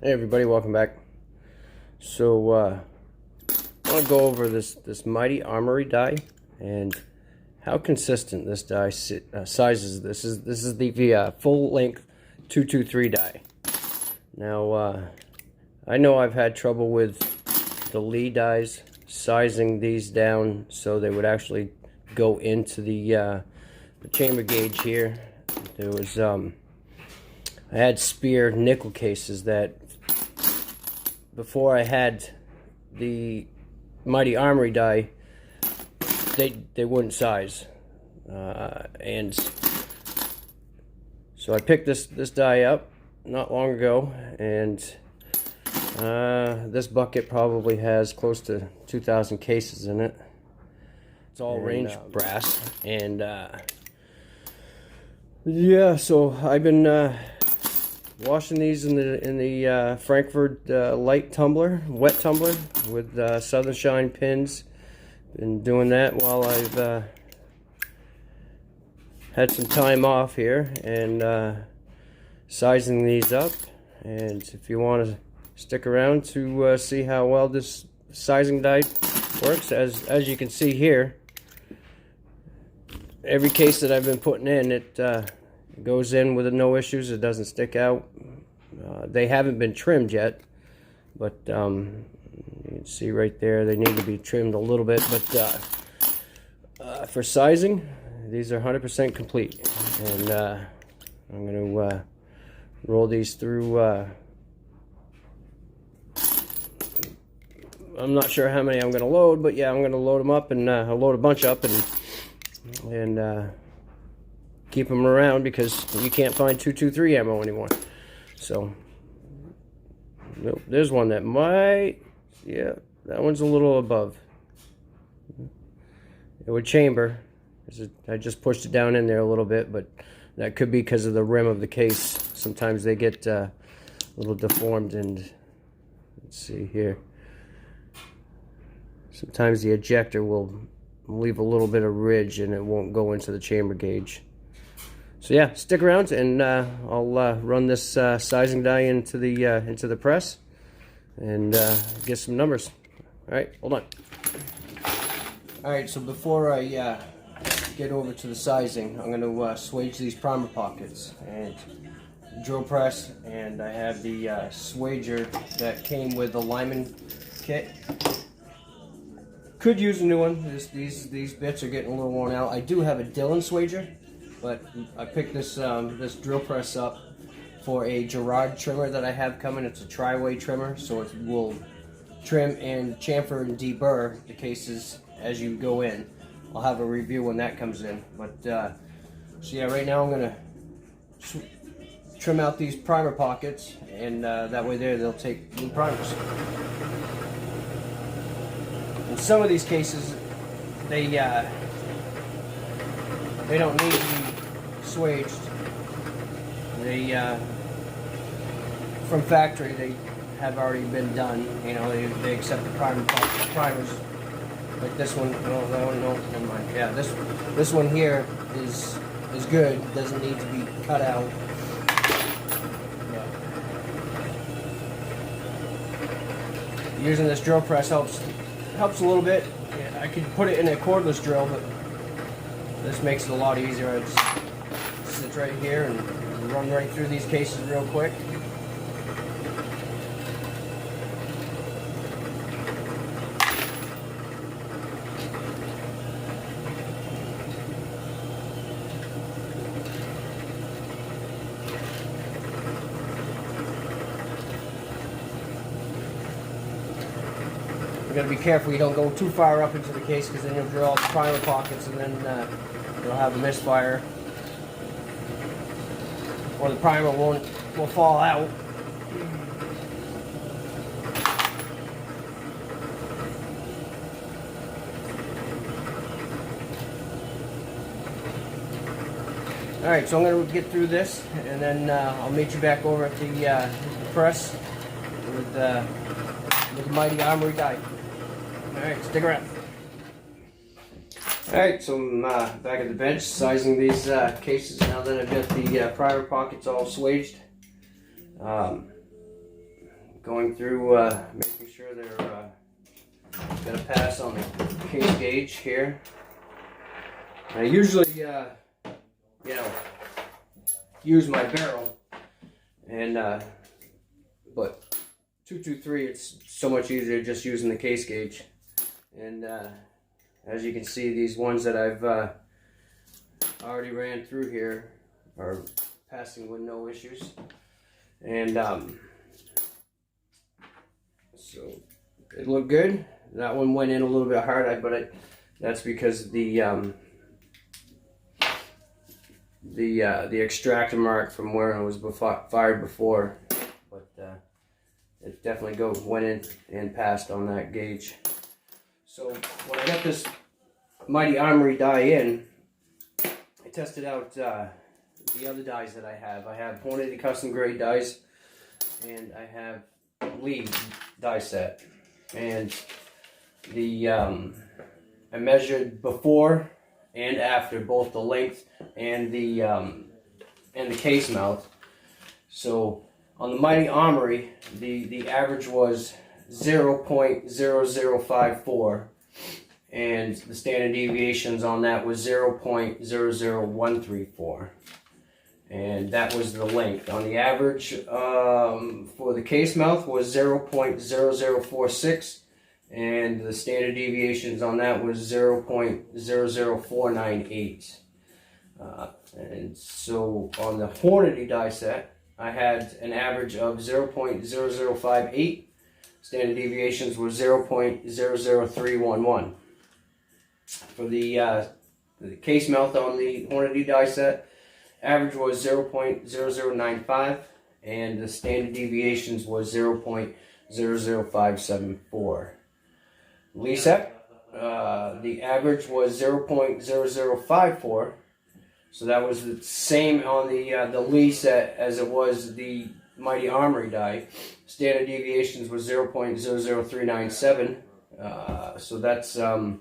Hey everybody, welcome back. So I want to go over this mighty Armory die and how consistent this die sizes. This is the full length 223 die. Now I know I've had trouble with the Lee dies sizing these down so they would actually go into the chamber gauge here. There was I had spare nickel cases that before I had the mighty Armory die, they wouldn't size, and so I picked this die up not long ago, and this bucket probably has close to 2,000 cases in it. It's all range brass, and yeah, so I've been washing these in the Frankfurt light tumbler, wet tumbler with Southern Shine pins. Been doing that while I've had some time off here, and sizing these up. And if you want to stick around to see how well this sizing die works, as you can see here, every case that I've been putting in, it goes in with no issues. It doesn't stick out. They haven't been trimmed yet, but you can see right there they need to be trimmed a little bit. But for sizing, these are 100% complete, and I'm going to roll these through. I'm not sure how many I'm going to load, but yeah, I'm going to load them up, and I'll load a bunch up and keep them around because you can't find 223 ammo anymore. So nope, there's one that might, yeah, that one's a little above. It would chamber. I just pushed it down in there a little bit, but that could be because of the rim of the case. Sometimes they get a little deformed, and let's see here. Sometimes the ejector will leave a little bit of ridge and it won't go into the chamber gauge. So yeah, stick around, and I'll run this sizing die into the press and get some numbers. All right, hold on. All right, so before I get over to the sizing, I'm going to swage these primer pockets and drill press, and I have the swager that came with the Lyman kit. Could use a new one. These bits are getting a little worn out. I do have a Dillon swager, but I picked this this drill press up for a Gerard trimmer that I have coming. It's a tri-way trimmer, so it will trim and chamfer and deburr the cases as you go in. I'll have a review when that comes in. But so yeah, right now I'm gonna trim out these primer pockets, and that way they'll take new primers. In some of these cases, they don't need to be swaged. They from factory, they have already been done. You know, they accept the primers. Like this one, no, that one, no, never mind. Yeah, this one here is good. Doesn't need to be cut out. Yeah. Using this drill press helps a little bit. Yeah, I could put it in a cordless drill, but this makes it a lot easier. I just sit right here and run right through these cases real quick. You gotta be careful you don't go too far up into the case, because then you'll drill all the primer pockets, and then you'll have a misfire, or the primer will fall out. All right, so I'm gonna get through this, and then I'll meet you back over at the press with the mighty Armory die. Alright, stick around. Alright, so I'm back at the bench sizing these cases now that I've got the primer pockets all swaged. going through, making sure they're gonna pass on the case gauge here. I usually, you know, use my barrel, and but 223, it's so much easier just using the case gauge. And as you can see, these ones that I've already ran through here are passing with no issues. And so it looked good. That one went in a little bit hard, but that's because the extractor mark from where it was fired before, but it definitely went in and passed on that gauge. So when I got this Mighty Armory die in, I tested out the other dies that I have. I have Hornady custom grade dies, and I have Lee die set. And I measured before and after both the length and the case mouth. So on the Mighty Armory, the average was 0.0054, and the standard deviations on that was 0.00134, and that was the length. On the average for the case mouth was 0.0046, and the standard deviations on that was 0.00498. And so on the Hornady die set, I had an average of 0.0058. Standard deviations were 0.00311. For the case mouth on the Hornady die set, average was 0.0095, and the standard deviations was 0.00574. Lee set, the average was 0.0054, so that was the same on the Lee set as it was the Mighty Armory die. Standard deviations was 0.00397, so that's a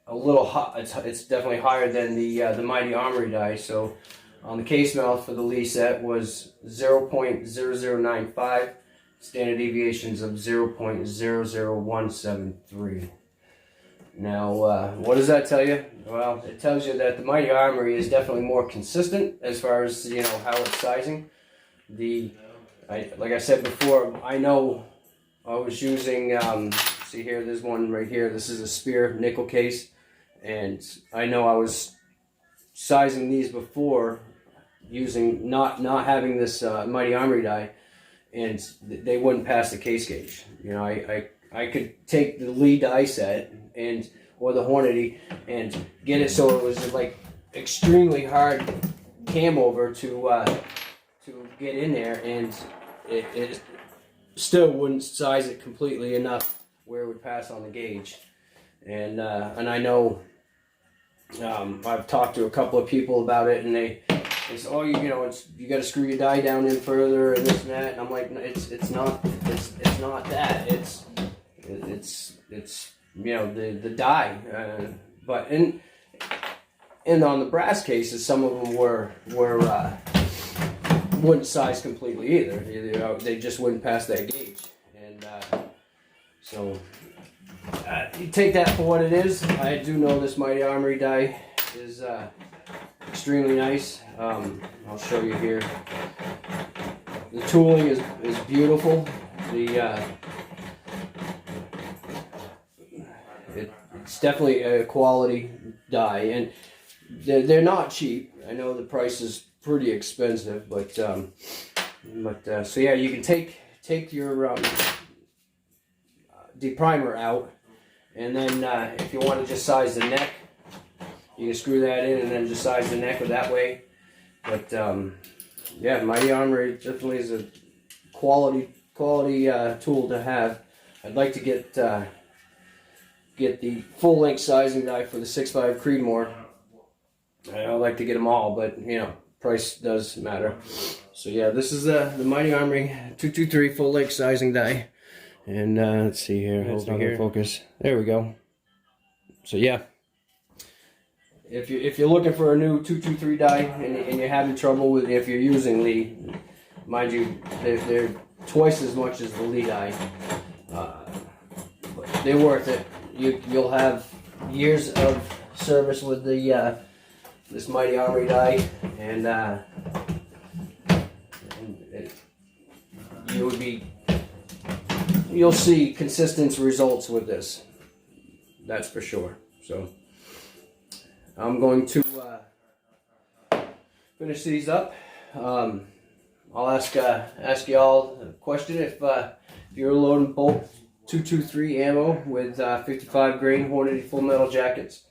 little high. It's definitely higher than the Mighty Armory die. So on the case mouth for the Lee set was 0.0095, standard deviations of 0.00173. Now, what does that tell you? Well, it tells you that the Mighty Armory is definitely more consistent as far as, you know, how it's sizing. Like I said before, I know I was using, see here, there's one right here. This is a Spear nickel case, and I know I was sizing these before using not having this Mighty Armory die, and they wouldn't pass the case gauge. You know, I could take the Lee die set or the Hornady and get it so it was like extremely hard cam over to get in there, and it still wouldn't size it completely enough where it would pass on the gauge. And I know I've talked to a couple of people about it, and they say, oh, you got to screw your die down in further and this and that. And I'm like, it's not that. It's you know, the die. But and on the brass cases, some of them wouldn't size completely either. They just wouldn't pass that gauge. And so you take that for what it is. I do know this Mighty Armory die is extremely nice. I'll show you here. The tooling is beautiful. It's definitely a quality die, and they're not cheap. I know the price is pretty expensive, but so yeah, you can take your deprimer out, and then if you want to just size the neck, you can screw that in and then just size the neck that way. But yeah, Mighty Armory definitely is a quality tool to have. I'd like to get the full length sizing die for the 6.5 Creedmoor. I'd like to get them all, but you know, price does matter. So yeah, this is the Mighty Armory 223 full length sizing die. And let's see here, it's not gonna focus. There we go. So yeah, if you're looking for a new 223 die and you're having trouble with, if you're using the mind you, they're twice as much as the Lee die. But they're worth it. You'll have years of service with the this Mighty Armory die, and you'll see consistent results with this. That's for sure. So I'm going to finish these up. I'll ask y'all a question. If you're loading bolt 223 ammo with 55 grain Hornady full metal jackets,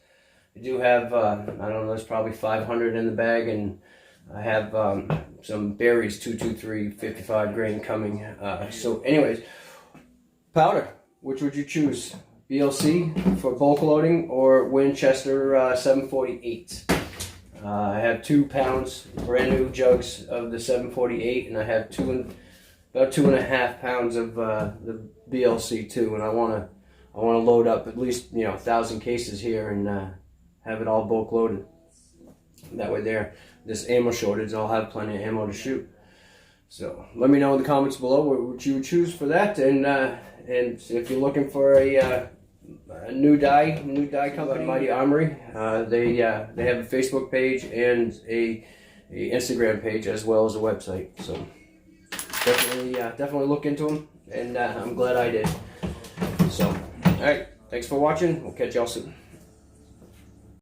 I do have I don't know, there's probably 500 in the bag, and I have some Berries 223 55 grain coming. So anyways, powder, which would you choose? BLC for bulk loading or Winchester 748? I have 2 pounds brand new jugs of the 748, and I have about 2.5 pounds of the BLC too. And I want to load up at least 1,000 cases here and have it all bulk loaded. That way, this ammo shortage, I'll have plenty of ammo to shoot. So let me know in the comments below what you would choose for that, and if you're looking for a new die company, Mighty Armory, they have a Facebook page and a Instagram page as well as a website. So definitely look into them, and I'm glad I did. So all right, thanks for watching. We'll catch y'all soon.